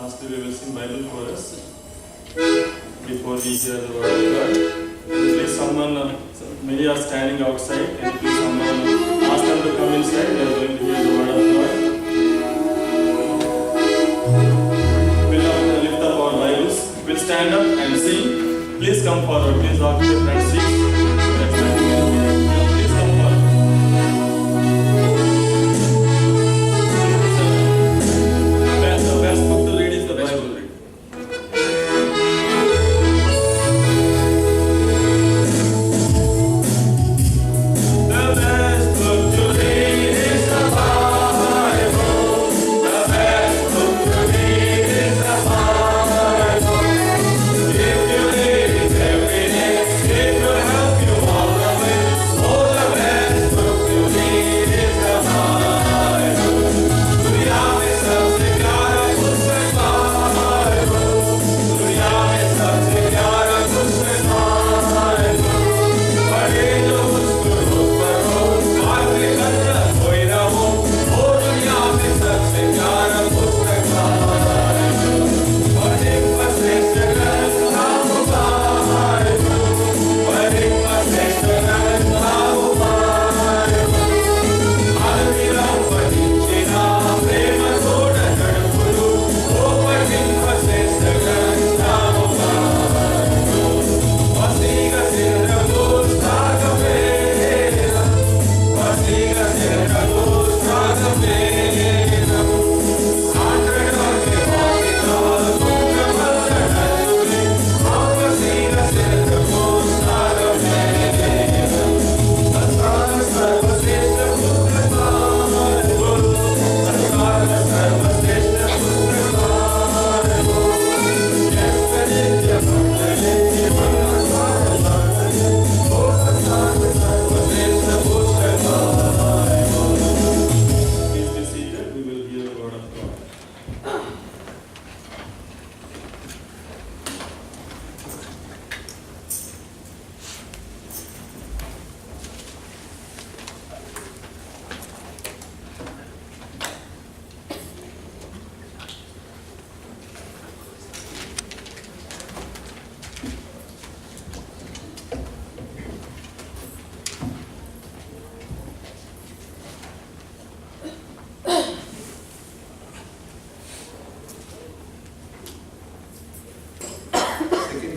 Lastly, we will sing Bible chorus before we hear the word of God. Please, someone, many are standing outside. Can please someone ask them to come inside? We are going to hear the word of God. We'll lift up our Bibles. We'll stand up and sing. Please come forward. Please occupy front seats. Please come forward. The best book to read is the Bible.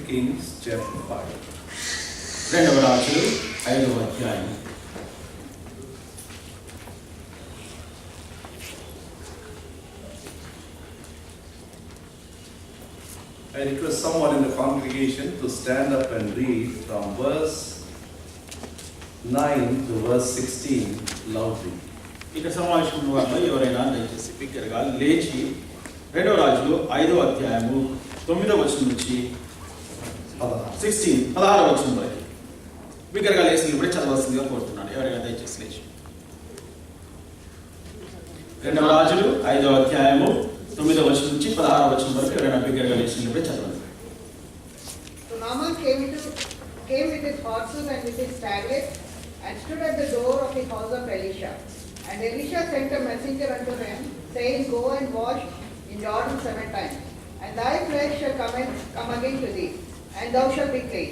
Kings chapter 5. రెండవ రాజులు 5వ అధ్యాయం. I request someone in the congregation to stand up and read from verse 9 to verse 16 loudly. ఇక్కడ సమావేశం వల్ల ఎవరైనా దయచేసి బిగ్గరగా లేచి రెండవ రాజులు 5వ అధ్యాయము 9వ వచనం నుంచి 16వ వచనం వరకు బిగ్గరగా లేచి నిలబడి చదవాల్సిందిగా కోరుతున్నాను. ఎవరైనా దయచేసి లేచి రెండవ రాజులు 5వ అధ్యాయము 9వ వచనం నుంచి 16వ వచనం వరకు ఎవరైనా బిగ్గరగా లేచి నిలబడి చదవాలి. So Naaman came with his horses and with his chariot and stood at the door of the house of Elisha. And Elisha sent a messenger unto him, saying, Go and wash in Jordan 7 times, and thy flesh shall come again to thee, and thou shalt be clean.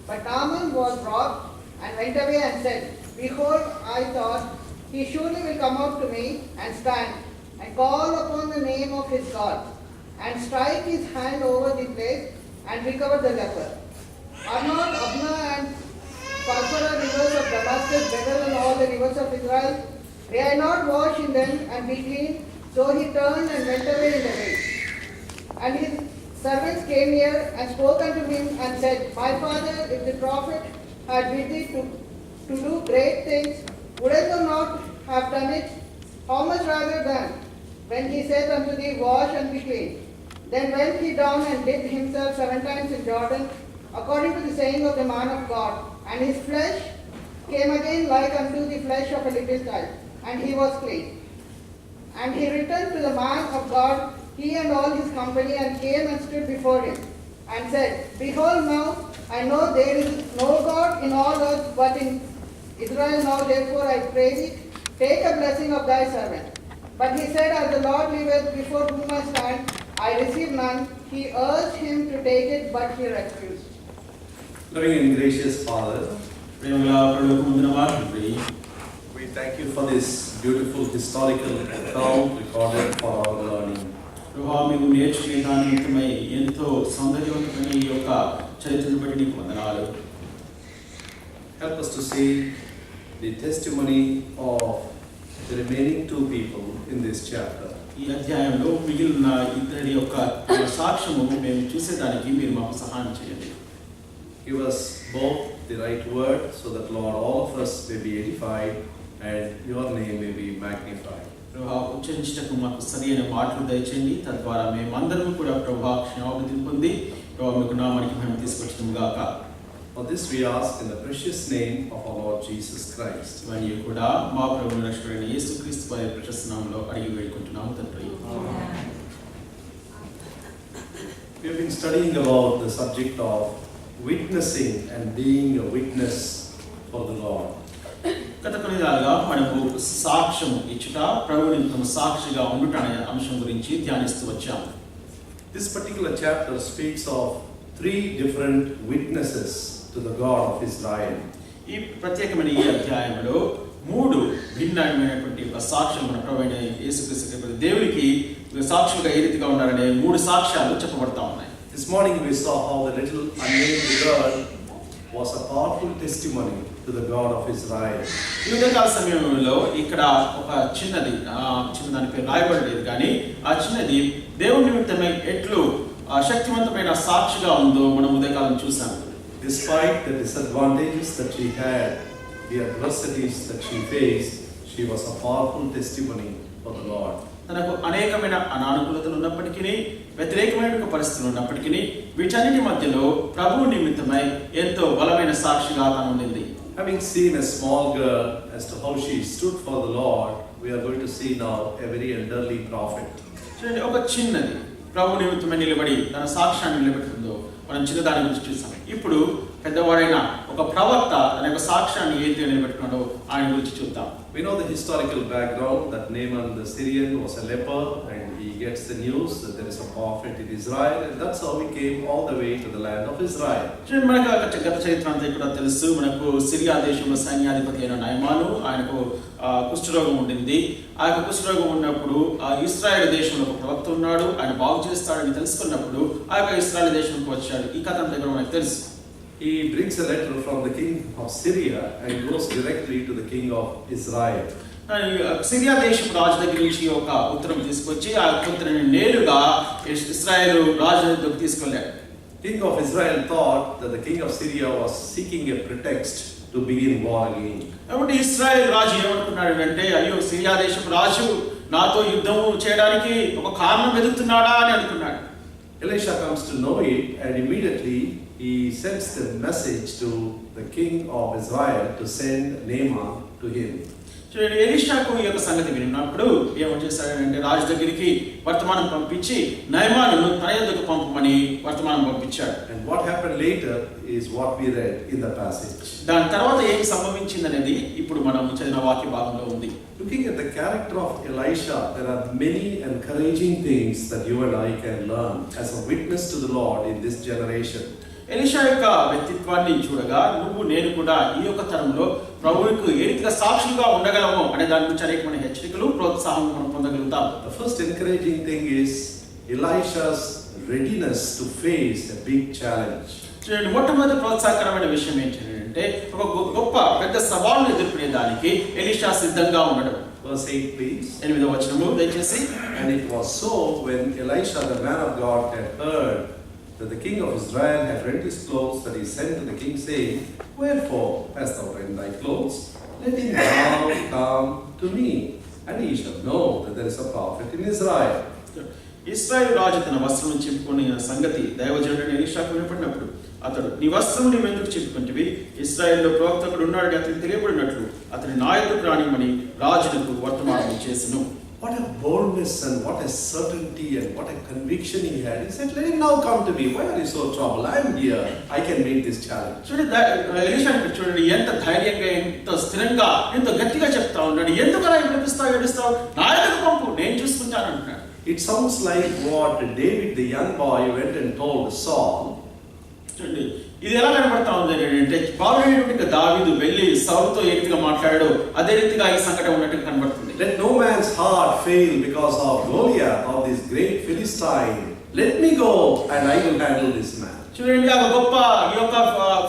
But Naaman was wroth, and went away and said, Behold, I thought, he surely will come out to me, and stand, and call upon the name of his God, and strike his hand over the place, and recover the leper. Are not Abna and Pharpara rivers of Damascus better than all the rivers of Israel? May I not wash in them and be clean? So he turned and went away in the way. And his servants came near and spoke unto him and said, My father, if the prophet had bid thee to do great things, wouldest thou not have done it? How much rather than when he said unto thee, Wash and be clean? Then went he down and dipped himself 7 times in Jordan, according to the saying of the man of God, and his flesh came again like unto the flesh of a little child, and he was clean. And he returned to the man of God, he and all his company, and came and stood before him, and said, Behold, now I know there is no God in all earth but in Israel. Now therefore I pray thee, take a blessing of thy servant. But he said, As the Lord liveth, before whom I stand, I received none. He urged him to take it, but he refused. Loving and gracious Father, ప్రేమగల ప్రభువుకు వందనములు తండ్రి. we thank you for this beautiful historical account recorded for our learning. ప్రభువా, మేము నేర్చుకునే దాని నిమిత్తమై ఎంతో సౌందర్యవంతమైన ఈ యొక్క చరిత్రను బట్టి నీకు వందనాలు. Help us to see the testimony of the remaining two people in this chapter. ఈ అధ్యాయంలో మిగిలిన ఇద్దరి యొక్క సాక్ష్యము మేము చూసేదానికి మీరు మాకు సహాయం చేయండి. Give us both the right word so that, Lord, all of us may be edified and your name may be magnified. ప్రభువా, ఉచ్చరించటకు మాకు సరైన మాటలు దయచేయండి. తద్వారా మేమందరం కూడా ప్రభువా క్షమాభివృద్ధి పొంది ప్రభువా మీకు నామానికి మేము తీసుకొచ్చడం గాక. For this we ask in the precious name of our Lord Jesus Christ. ఇవన్నీ కూడా మా ప్రభువు రక్షకుడైన యేసుక్రీస్తు వారి ప్రశస్త నామములో అడిగి వేడుకుంటున్నాము తండ్రి. We have been studying about the subject of witnessing and being a witness for the Lord. గత కొన్ని దినాలుగా మనము సాక్ష్యము ఇచ్చుట, ప్రభువు నిమిత్తము సాక్షిగా ఉండుట అనే అంశం గురించి ధ్యానిస్తూ వచ్చాము. This particular chapter speaks of three different witnesses to the God of Israel. ఈ ప్రత్యేకమైన ఈ అధ్యాయంలో మూడు భిన్నమైనటువంటి సాక్ష్యాలు మన ప్రభువైన యేసుక్రీస్తు దేవునికి సాక్షులుగా ఏ రీతిగా ఉన్నారనే మూడు సాక్ష్యాలు చెప్పబడతా ఉన్నాయి. This morning we saw how the little unnamed girl was a powerful testimony to the God of Israel. ఈ ఉదయకాల సమయంలో ఇక్కడ ఒక చిన్నది దాని పేరు రాయబడలేదు, కానీ ఆ చిన్నది దేవుని నిమిత్తమై ఎట్లు శక్తివంతమైన సాక్షిగా ఉందో మనం ఉదయకాలం చూసాము. Despite the disadvantages that she had, the adversities that she faced, she was a powerful testimony for the Lord. తనకు అనేకమైన అనానుకూలతలు ఉన్నప్పటికీ, వ్యతిరేకమైన పరిస్థితులు ఉన్నప్పటికీ, వీటన్నిటి మధ్యలో ప్రభువు నిమిత్తమై ఎంతో బలమైన సాక్షిగా తాను ఉండింది. Having seen a small girl as to how she stood for the Lord, we are going to see now a very elderly prophet. చూడండి, ఒక చిన్నది ప్రభు నిమిత్తమై నిలబడి తన సాక్ష్యాన్ని నిలబెట్టిందో మనం చిన్నదాని గురించి చూసాం. ఇప్పుడు పెద్దవాడైన ఒక ప్రవక్త తన యొక్క సాక్ష్యాన్ని ఏదైతే నిలబెట్టుకున్నాడో ఆయన గురించి చూద్దాం. We know the historical background that Naaman the Syrian was a leper and he gets the news that there is a prophet in Israel, and that's how he came all the way to the land of Israel. చూడండి, మనకు గత చరిత్ర అంతా కూడా తెలుసు. మనకు Syria దేశంలో సైన్యాధిపతి అయిన నయమాను, ఆయనకు కుష్ఠరోగం ఉండింది. ఆ యొక్క కుష్ఠరోగం ఉన్నప్పుడు ఇశ్రాయేల్ దేశంలో ఒక ప్రవక్త ఉన్నాడు, ఆయన బాగు చేస్తాడని తెలుసుకున్నప్పుడు ఆ యొక్క ఇశ్రాయేల్ దేశంకి వచ్చాడు. ఈ కథ అంతా కూడా మనకు తెలుసు. He brings a letter from the king of Syria and goes directly to the king of Israel. Syria దేశపు రాజు దగ్గర నుంచి ఒక ఉత్తరం తీసుకొచ్చి ఆ ఉత్తరాన్ని నేరుగా ఇశ్రాయేలు రాజు దగ్గరికి తీసుకెళ్ళాడు. King of Israel thought that the king of Syria was seeking a pretext to begin war again. కాబట్టి ఇశ్రాయేల్ రాజు ఏమనుకున్నాడు అంటే, అయ్యో సిరియా దేశపు రాజు నాతో యుద్ధం చేయడానికి ఒక కారణం వెతుకుతున్నాడా అని అనుకున్నాడు. Elisha comes to know it and immediately he sends the message to the king of Israel to send Naaman to him. చూడండి, ఎలీషాకు ఈ యొక్క సంగతి విన్నప్పుడు ఏమని చేశాడంటే రాజు దగ్గరికి వర్తమానం పంపించి నయమానును తన యొద్దకు పంపమని వర్తమానం పంపించాడు. And what happened later is what we read in the passage. దాని తర్వాత ఏం సంభవించింది అనేది ఇప్పుడు మనం చదివిన వాక్య భాగంలో ఉంది. Looking at the character of Elisha, there are many encouraging things that you and I can learn as a witness to the Lord in this generation. Elisha యొక్క వ్యక్తిత్వాన్ని చూడగా నువ్వు నేను కూడా ఈ యొక్క తరంలో ప్రభువుకు ఏ రీతిగా సాక్షులుగా ఉండగలమో అనే దాని గురించి అనేకమైన హెచ్చరికలు, ప్రోత్సాహం మనం పొందగలుగుతాం. The first encouraging thing is Elisha's readiness to face a big challenge. చూడండి, మొట్టమొదటి ప్రోత్సాహకరమైన విషయం ఏంటంటే ఒక గొప్ప పెద్ద సవాలును ఎదుర్కొనే దానికి ఎలీషా సిద్ధంగా ఉండడం. Verse 8 please. 8వ వచనము దయచేసి. And it was so when Elisha the man of God had heard that the king of Israel had rent his clothes, that he sent to the king saying, Wherefore hast thou rent thy clothes? Let him now come to me, and he shall know that there is a prophet in Israel. ఇశ్రాయేలు రాజు తన వస్త్రం చింపుకునే సంగతి దైవజనుడైన ఎలీషాకు వినపడినప్పుడు అతడు, నీ వస్త్రం నీవు ఎందుకు చింపుకుంటివి? ఇశ్రాయేల్లో ప్రవక్తకుడు ఉన్నాడు, అతనికి తెలియబడినట్లు అతని నా యొద్దకు రానిమ్మని రాజునకు వర్తమానం చేసెను. What a boldness and what a certainty and what a conviction he had. He said, let him now come to me. Why are you so troubled? I am here. I can meet this challenge. చూడండి, ఎలీషాని చూడండి ఎంత ధైర్యంగా, ఎంత స్థిరంగా, ఎంత గట్టిగా చెప్తా ఉన్నాడు. ఎందుకు అలా ఏడుస్తావు? నా యొద్దకు పంపు, నేను చూసుకుంటాను అంటున్నాడు. It sounds like what David, the young boy, went and told Saul. చూడండి, ఇది ఎలా కనబడతా ఉంది అంటే బాలుడైనటువంటి దావీదు వెళ్ళి సౌలుతో ఏ రీతిగా మాట్లాడాడో అదే రీతిగా ఈ సంఘటన ఉన్నట్టుగా కనబడుతుంది. Let no man's heart fail because of Goliath, of this great Philistine. Let me go and I will handle this man. చూడండి, ఆ గొప్ప ఈ యొక్క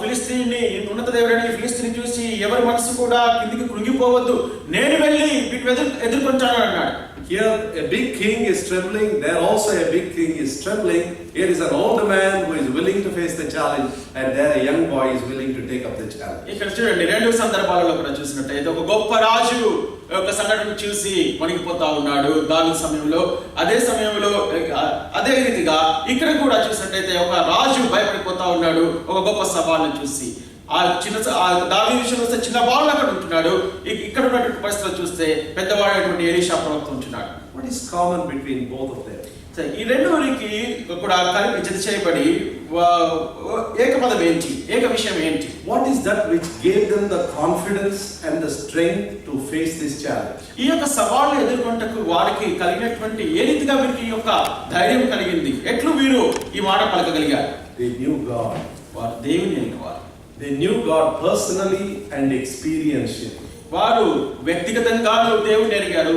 ఫిలిస్తీన్ని, ఉన్నత దేవుడైన ఫిలిస్తీన్ని చూసి ఎవరి మనసు కూడా కిందికి కృంగిపోవద్దు, నేను వెళ్ళి వీటిని ఎదుర్కొంటాను అన్నాడు. Here a big king is trembling, there also a big king is trembling. Here is an old man who is willing to face the challenge, and there a young boy is willing to take up the challenge. ఇక్కడ చూడండి, రెండు సందర్భాలలో కూడా చూసినట్టయితే ఒక గొప్ప రాజు ఒక సంఘటన చూసి వణికిపోతా ఉన్నాడు దావీదు సమయంలో, అదే సమయంలో అదే రీతిగా ఇక్కడ కూడా చూసినట్టయితే ఒక రాజు భయపడిపోతా ఉన్నాడు ఒక గొప్ప సవాళ్ళను చూసి. ఆ దావీదు విషయంలో వస్తే చిన్న బాలుడు అక్కడ ఉంటున్నాడు, ఇక్కడ ఉన్నటువంటి పరిస్థితులు చూస్తే పెద్దవాడైనటువంటి ఎలీషా ప్రవక్త ఉంటున్నాడు. What is common between both of them? ఈ రెండుకి కూడా కలిపి జత చేయబడి ఏకపదం ఏంటి, ఏక విషయం ఏంటి? What is that which gave them the confidence and the strength to face this challenge? ఈ యొక్క సవాళ్ళు ఎదుర్కొంటకు వారికి కలిగినటువంటి ఏ రీతిగా వీరికి ఈ యొక్క ధైర్యం కలిగింది, ఎట్లు వీరు ఈ మాట పలకగలిగారు? They knew God. వారు దేవుని ఎరిగిన వారు. They knew God personally and experientially. వారు వ్యక్తిగతంగా దేవుని ఎరిగారు,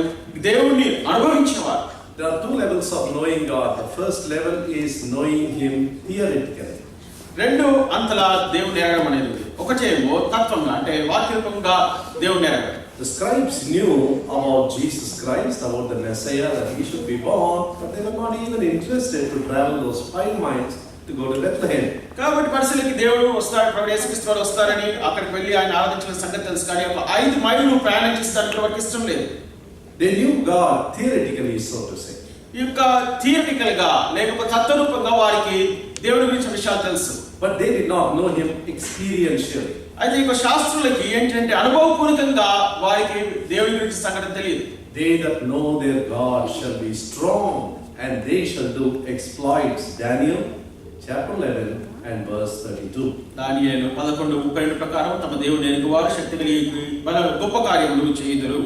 దేవుణ్ణి అనుభవించిన వారు. There are two levels of knowing God. The first level is knowing Him theoretically. రెండు అంతలా దేవుని ఎరగడం అనేది, ఒకటేమో తత్వంగా అంటే వాక్యరూపంగా దేవుని ఎరగడం. The scribes knew about Jesus Christ, about the Messiah, that He should be born, but they were not even interested to travel those 5 miles to go to Bethlehem. కాబట్టి పరిశీలికి దేవుడు వస్తాడు, ప్రభువు యేసుక్రీస్తు వారు వస్తారని అక్కడికి వెళ్ళి ఆయన ఆరాధించిన సంగతి తెలుసు, కానీ ఒక 5 మైళ్ళు ప్రయాణం చేస్తానికి వారికి ఇష్టం లేదు. They knew God theoretically, so to say. ఈ యొక్క థియరిటికల్ గా లేకపోతే తత్వరూపంగా వారికి దేవుడి గురించి విషయాలు తెలుసు, But they did not know Him experientially. అయితే ఈ శాస్త్రులకి ఏంటంటే అనుభవపూర్వకంగా వారికి దేవుడి గురించి సంగతి తెలియదు. They that know their God shall be strong, and they shall do exploits. Daniel chapter 11 and verse 32. దానియేలు 11:32 ప్రకారం తమ దేవుని ఎరుగువారు శక్తి కలిగి బల గొప్ప కార్యములు చేయుదురు.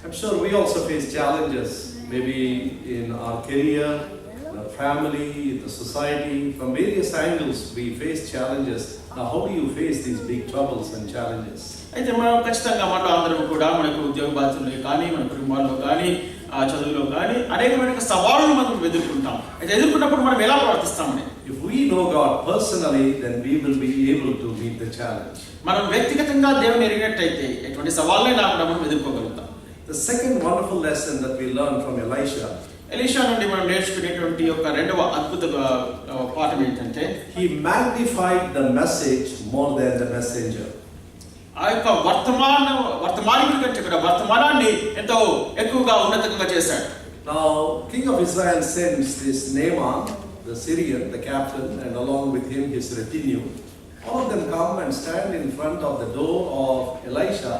I'm sure we also face challenges, maybe in our career, in our family, in the society. From various angles we face challenges. Now how do you face these big troubles and challenges? అయితే మనం ఖచ్చితంగా మనలో అందరం కూడా మనకు ఉద్యోగ బాధ్యతలు కానీ మన కుటుంబాల్లో కానీ చదువులో కానీ అనేకమైన సవాళ్లు మనం ఎదుర్కొంటాం. అయితే ఎదుర్కొన్నప్పుడు మనం ఎలా ప్రవర్తిస్తామని, If we know God personally, then we will be able to meet the challenge. మనం వ్యక్తిగతంగా దేవుని ఎరిగినట్టయితే ఎటువంటి సవాళ్ళైనా కూడా మనం ఎదుర్కోగలుగుతాం. The second wonderful lesson that we learn from Elisha, Elisha నుండి మనం నేర్చుకునేటువంటి ఒక రెండవ అద్భుత పాఠం ఏంటంటే, he magnified the message more than the messenger. ఆ యొక్క వర్తమానికుడి కంటే కూడా వర్తమానాన్ని ఎంతో ఎక్కువగా ఉన్నతంగా చేశాడు. Now king of Israel sends this Naaman, the Syrian, the captain, and along with him his retinue. All of them come and stand in front of the door of Elisha.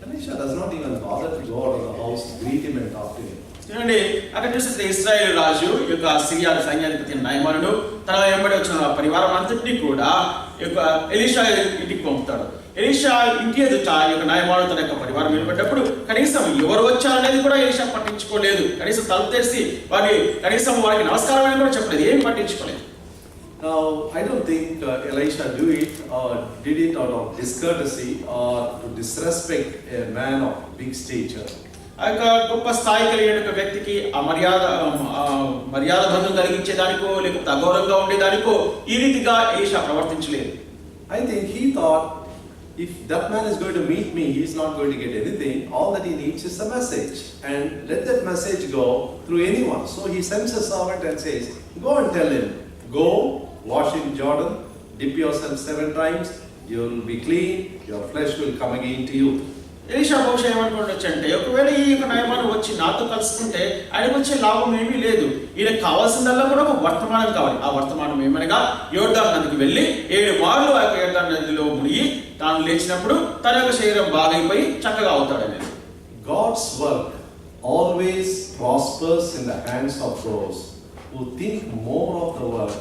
Elisha does not even bother to go out of the house, greet him and talk to him. చూడండి, అక్కడ చూస్తే ఇశ్రాయేలు రాజు యొక్క Syria సైన్యాధిపతి నయమానును తన వెంబడి వచ్చిన పరివారం అంతటినీ కూడా యొక్క ఎలీషా ఇంటికి పంపుతాడు. ఎలీషా ఇంటి ఎదుట ఈ యొక్క నయమాను తన యొక్క పరివారం నిలబడ్డప్పుడు కనీసం ఎవరు వచ్చారనేది కూడా ఎలీషా పట్టించుకోలేదు. కనీసం తలుపు తెరిచి కనీసం వారికి నమస్కారం అని కూడా చెప్పలేదు, ఏం పట్టించుకోలేదు. Now I don't think Elisha did it out of discourtesy or to disrespect a man of big stature. ఆ యొక్క గొప్ప స్థాయి కలిగిన వ్యక్తికి ఆ మర్యాద భంగం కలిగించేదానికో లేకపోతే అగౌరవంగా ఉండేదానికో ఈ రీతిగా Elisha ప్రవర్తించలేదు. I think he thought, if that man is going to meet me, he is not going to get anything. All that he needs is a message, and let that message go through anyone. So he sends a servant and says, go and tell him, go wash in Jordan, dip yourself 7 times, you will be clean, your flesh will come again to you. Elisha బహుశా ఏమనుకోవచ్చు అంటే, ఒకవేళ ఈ యొక్క నయమాను వచ్చి నాతో కలుసుకుంటే ఆయనకు వచ్చే లాభం ఏమీ లేదు, ఈయనకు కావాల్సిందల్లా కూడా ఒక వర్తమానం కావాలి. ఆ వర్తమానం ఏమనగా యోర్దాను నదికి వెళ్ళి 7 మార్లు ఆ యొక్క యోర్దాను నదిలో మునిగి తాను లేచినప్పుడు తన యొక్క శరీరం బాగైపోయి చక్కగా అవుతాడనేది. God's work always prospers in the hands of those who think more of the work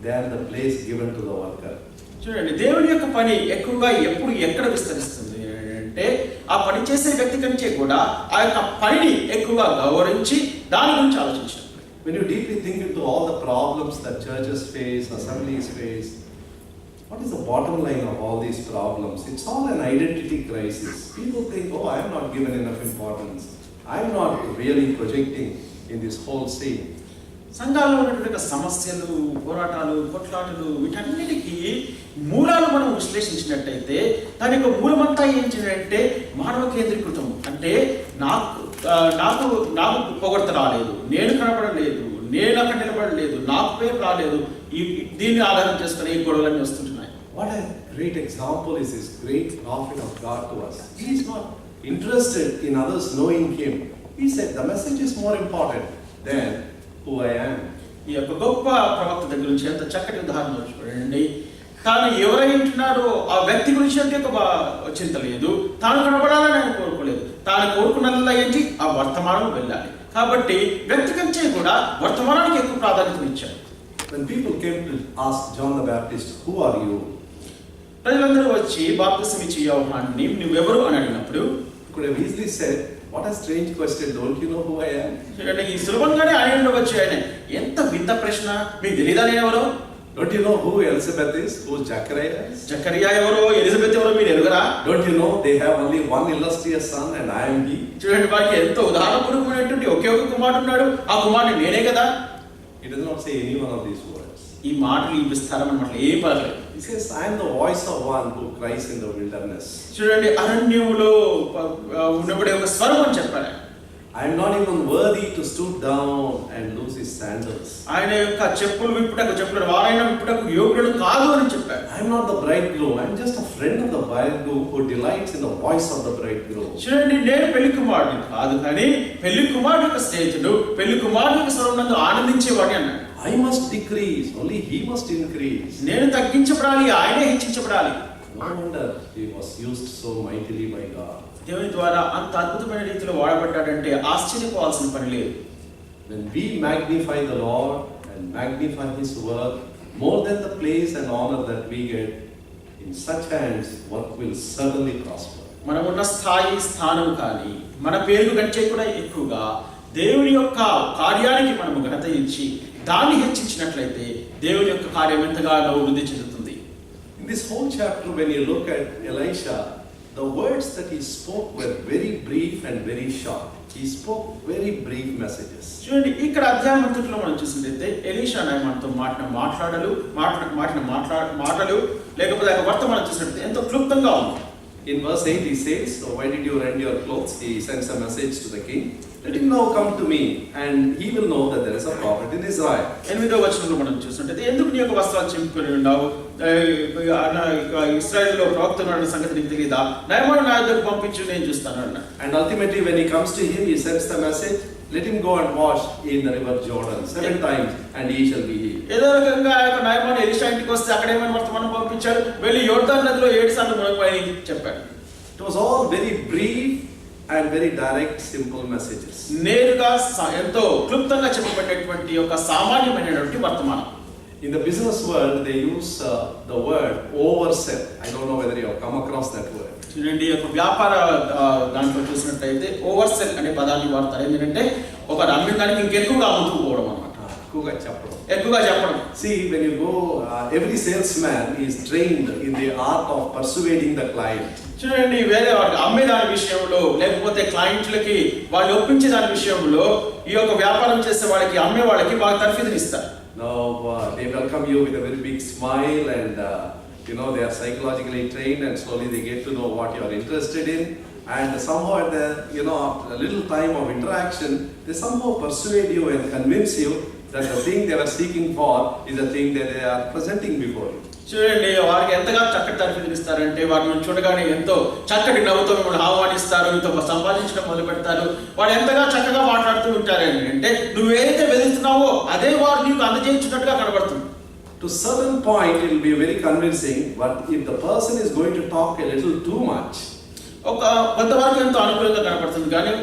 than the place given to the worker. చూడండి, దేవుని యొక్క పని ఎక్కువగా ఎప్పుడు ఎక్కడ విస్తరిస్తుంది అంటే, ఆ పని చేసే వ్యక్తి కంటే కూడా ఆ యొక్క పనిని ఎక్కువగా గౌరవించి దాని గురించి ఆలోచించారు. when you deeply think into all the problems that churches face, assemblies face, what is the bottom line of all these problems? It's all an identity crisis. People think, oh, I am not given enough importance. I am not really projecting in this whole scene. సంఘాల్లో ఉన్నటువంటి సమస్యలు, పోరాటాలు, కొట్లాటలు, వీటన్నిటికీ మూలాలు మనం విశ్లేషించినట్టయితే దాని యొక్క మూలమంతా ఏంటంటే మానవ కేంద్రీకృతం. అంటే నాకు పొగడ్త రాలేదు, నేను కనపడలేదు, నేను అక్కడ నిలబడలేదు, నాకు పేరు రాలేదు, దీన్ని ఆధారం చేసుకుని ఈ గొడవలన్నీ వస్తుంటున్నాయి. What a great example is this great prophet of God to us. He is not interested in others knowing him. He said the message is more important than who I am. ఈ యొక్క గొప్ప ప్రవక్త దగ్గర నుంచి ఎంత చక్కటి ఉదాహరణ చూడండి. తాను ఎవరై ఉంటున్నారో ఆ వ్యక్తి గురించి అంటే ఒక చింత లేదు, తాను కనబడాలని ఆయన కోరుకోలేదు. తాను కోరుకున్నల్లా ఏంటి? ఆ వర్తమానం వెళ్ళాలి. కాబట్టి వ్యక్తి కంటే కూడా వర్తమానానికి ఎక్కువ ప్రాధాన్యత ఇచ్చాడు. When people came to ask John the Baptist, who are you? ప్రజలందరూ వచ్చి బాప్తిసం ఇచ్చే యోహాన్ని నువ్వెవరు అని అడిగినప్పుడు Could have easily said, what a strange question, don't you know who I am? చూడండి, ఈ సులభంగానే ఆయన ఉండవచ్చు. ఆయన ఎంత వింత ప్రశ్న, మీకు తెలియదా నేను ఎవరో? Don't you know who Elizabeth is? Who Zachariah is? Zechariah ఎవరో, ఎలిజబెత్ ఎవరో మీరు ఎరుగరా? Don't you know they have only one illustrious son and I am he? చూడండి, వారికి ఎంతో ఉదాహరణపూర్వకమైనటువంటి ఒకే ఒక కుమారుడు ఉన్నాడు, ఆ కుమారుడు నేనే కదా. He does not say any one of these words. ఈ మాటలు ఈ విస్తారం అన్నమాట ఏం పర్లేదు. He says, I am the voice of one who cries in the wilderness. చూడండి, అరణ్యములో ఉన్నప్పుడే ఒక స్వరం అని చెప్పారు. I am not even worthy to stoop down and loose his sandals. ఆయన యొక్క చెప్పులు విప్పుటకు చెప్పాడు, వారైనా విప్పుటకు యోగ్యుడు కాదు అని చెప్పారు. I am not the bridegroom. I am just a friend of the bridegroom who delights in the voice of the bridegroom. చూడండి, నేను పెళ్లి కుమారుడు కాదు, కానీ పెళ్లి కుమారుడు యొక్క స్నేహితుడు, పెళ్లి కుమారుడు యొక్క స్వరం నందు ఆనందించేవాడి అన్నాడు. I must decrease, only he must increase. నేను తగ్గించబడాలి, ఆయనే హెచ్చించబడాలి. No wonder he was used so mightily by God. దేవుని ద్వారా అంత అద్భుతమైన రీతిలో వాడబడ్డాడంటే ఆశ్చర్యపోవాల్సిన పని లేదు. When we magnify the Lord and magnify his work more than the place and honor that we get, in such hands work will certainly prosper. మనమున్న స్థానం కానీ మన పేరు కంటే కూడా ఎక్కువగా దేవుని యొక్క కార్యానికి మనము ఘనత ఇచ్చి దాన్ని హెచ్చించినట్లయితే దేవుని యొక్క కార్యం ఎంతగానో వృద్ధి చెందుతుంది. In this whole chapter, when you look at Elisha, the words that he spoke were very brief and very short. He spoke very brief messages. చూడండి, ఇక్కడ అధ్యాయం అంతట్లో మనం చూసినట్లయితే ఎలీషా అనే మనతో మాటలు లేకపోతే వర్తమానం చూసినట్లయితే ఎంతో క్లుప్తంగా ఉంది. In verse 8 he says, so why did you rend your clothes? He sends a message to the king. Let him now come to me and he will know that there is a prophet in Israel. 8వ వచనంలో మనం చూసినట్లయితే ఎందుకు నీ యొక్క వస్త్రాలు చింపుకొని ఉన్నావు, ఇశ్రాయేలులో ప్రవక్త ఉన్న సంగతి నీకు తెలియదా, నయమాను నా దగ్గరకు పంపించు, నేను చూస్తాను అన్నాడు. And ultimately when he comes to him, he sends the message, let him go and wash in the river Jordan 7 times and he shall be healed. ఏదో రకంగా ఆ యొక్క నయమాను ఎలీషా ఇంటికి వస్తే అక్కడ ఏమైనా వర్తమానం పంపించాడు, వెళ్ళి యోర్దాను నదిలో 7 సార్లు మునగమని చెప్పాడు. It was all very brief and very direct, simple messages. నేరుగా ఎంతో క్లుప్తంగా చెప్పబడినటువంటి ఒక సామాన్యమైనటువంటి వర్తమానం. In the business world, they use the word oversell. I don't know whether you have come across that word. చూడండి, ఒక వ్యాపార దాంట్లో చూసినట్టయితే ఓవర్ సెల్ అనే పదాన్ని వాడతారు. ఏంటంటే ఒక అమ్మిన దానికి ఇంకెక్కువగా అమ్ముతుపోవడం అన్నమాట. ఎక్కువగా చెప్పడం. See, when you go, every salesman is trained in the art of persuading the client. చూడండి, వేరే వాళ్ళకి అమ్మే దాని విషయంలో లేకపోతే క్లయింట్లకి వాళ్ళు ఒప్పించే దాని విషయంలో ఈ యొక్క వ్యాపారం చేసే వాళ్ళకి అమ్మే వాళ్ళకి బాగా తర్ఫీదులు ఇస్తారు. Now they welcome you with a very big smile and they are psychologically trained and slowly they get to know what you are interested in, and somehow at the after a little time of interaction they somehow persuade you and convince you that the thing they were seeking for is the thing that they are presenting before you. చూడండి, వారికి ఎంతగా చక్కటి తర్ఫీదులు ఇస్తారంటే వారిని చూడగానే ఎంతో చక్కటి నవ్వుతో మిమ్మల్ని ఆహ్వానిస్తారు, మీతో సంపాదించడం మొదలు పెడతారు. వాడు ఎంతగా చక్కగా మాట్లాడుతూ ఉంటారని అంటే నువ్వేదైతే వెతుకుతున్నావో అదే వారు నీకు అందజేయించినట్టుగా కనబడుతుంది. To certain point it will be very convincing, but if the person is going to talk a little too much, ఒక కొంతవరకు ఎంతో అనుకూలంగా కనబడుతుంది, కానీ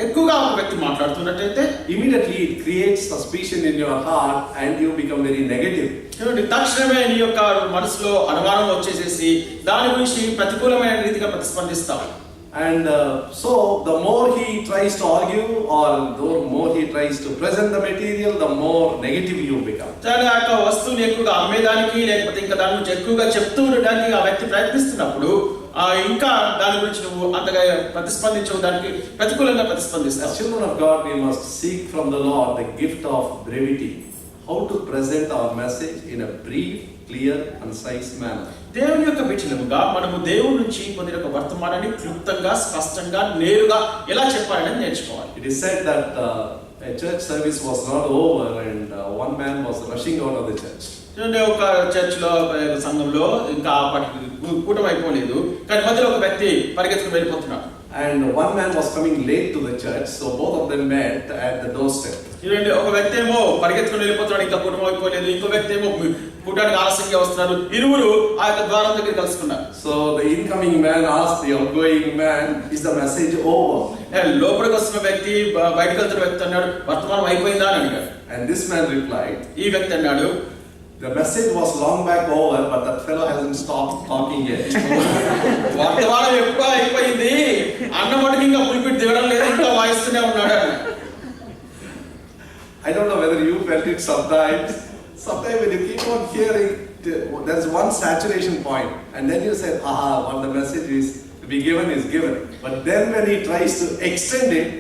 ఎక్కువగా ఒక వ్యక్తి మాట్లాడుతున్నట్టయితే immediately it creates suspicion in your heart and you become very negative. చూడండి, తక్షణమే నీ యొక్క మనసులో అనుమానం వచ్చేసేసి దాని గురించి ప్రతికూలమైన రీతిగా ప్రతిస్పందిస్తావు. And so the more he tries to argue or the more he tries to present the material, the more negative you become. చాలా ఆ యొక్క వస్తువుని ఎక్కువగా అమ్మేదానికి లేకపోతే ఇంకా దాని గురించి ఎక్కువగా చెప్తూ ఉండడానికి ఆ వ్యక్తి ప్రయత్నిస్తున్నప్పుడు ఇంకా దాని గురించి నువ్వు అంతగా ప్రతిస్పందించవు, దానికి ప్రతికూలంగా As ప్రతిస్పందిస్తావు. children of God, we must seek from the Lord the gift of brevity, how to present our message in a brief, clear, concise manner. దేవుని యొక్క బిడ్డలుగా మనము దేవుని నుంచి పొందిన ఒక వర్తమానాన్ని క్లుప్తంగా, స్పష్టంగా, నేరుగా ఎలా చెప్పాలని నేర్చుకోవాలి. It is said that a church service was not over and one man was rushing out of the church. చూడండి, ఒక చర్చ్ లో సంఘంలో ఇంకా కూటమి అయిపోలేదు, కానీ మధ్యలో ఒక వ్యక్తి పరిగెత్తుకు వెళ్ళిపోతున్నాడు. And one man was coming late to the church, so both of them met at the doorstep. చూడండి, ఒక వ్యక్తి ఏమో పరిగెత్తుకుని వెళ్ళిపోతున్నాడు, ఇంకా కూటమి అయిపోలేదు. ఇంకో వ్యక్తి ఏమో కూటానికి ఆలస్యంగా వస్తున్నారు. ఇరువురు ఆ యొక్క ద్వారం దగ్గర కలుసుకున్నారు. So the incoming man asked the outgoing man, "Is the message over?" లోపలికి వస్తున్న వ్యక్తి బయటకు వెళ్తున్న వ్యక్తి అన్నాడు, వర్తమానం అయిపోయిందా అని అడిగాడు. And this man replied, ఈ వ్యక్తి అన్నాడు, "The message was long back over, but that fellow hasn't stopped talking yet." వర్తమానం ఎప్పుడో అయిపోయింది, అన్న మటుకు ఇంకా పులిపిట్ దిగడం లేదు, ఇంకా వాయిస్తూనే ఉన్నాడు. I don't know whether you felt it sometimes. Sometimes when you keep on hearing, there's one saturation point, and then you say, "Aha, what the message is to be given is given." But then when he tries to extend it,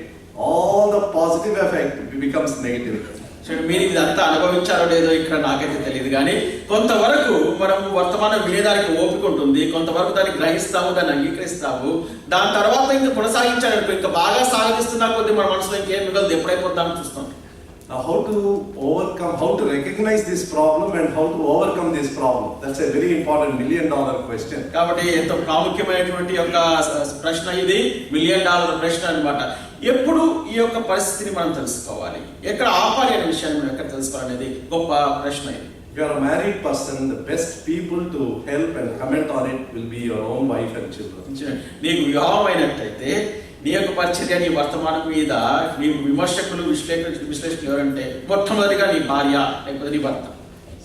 all the positive effect becomes negative. చూడండి, మీరు ఇదంతా అనుభవించారో లేదో ఇక్కడ నాకైతే తెలియదు, కానీ కొంతవరకు మనము వర్తమానం వినేదానికి ఓపిక ఉంటుంది, కొంతవరకు దాన్ని గ్రహిస్తాము, దాన్ని అంగీకరిస్తాము. దాని తర్వాత ఇంకా కొనసాగించాలనుకో, ఇంకా బాగా సాగిస్తున్నా కొద్ది మన మనసులో ఇంకేం మిగలదు, ఎప్పుడైపోద్దామని చూస్తాం. Now, how to overcome, how to recognize this problem and how to overcome this problem? That's a very important $1 million question. కాబట్టి ఎంతో ప్రాముఖ్యమైనటువంటి యొక్క ప్రశ్న ఇది, $1 మిలియన్ ప్రశ్న అన్నమాట. ఎప్పుడు ఈ యొక్క పరిస్థితిని మనం తెలుసుకోవాలి, ఎక్కడ ఆపాలి అనే విషయాన్ని మనం ఎక్కడ తెలుసుకోవాలనేది గొప్ప ప్రశ్న ఇది. If you are a married person, the best people to help and comment on it will be your own wife and children. నీకు వివాహం అయినట్టయితే నీ యొక్క పరిచర్య, నీ వర్తమానం మీద నీ విమర్శకులు, విశ్లేషకులు ఎవరంటే మొట్టమొదటిగా నీ భార్య లేకపోతే నీ భర్త.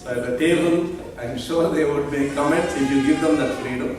So at the table, I'm sure they would make comments if you give them that freedom.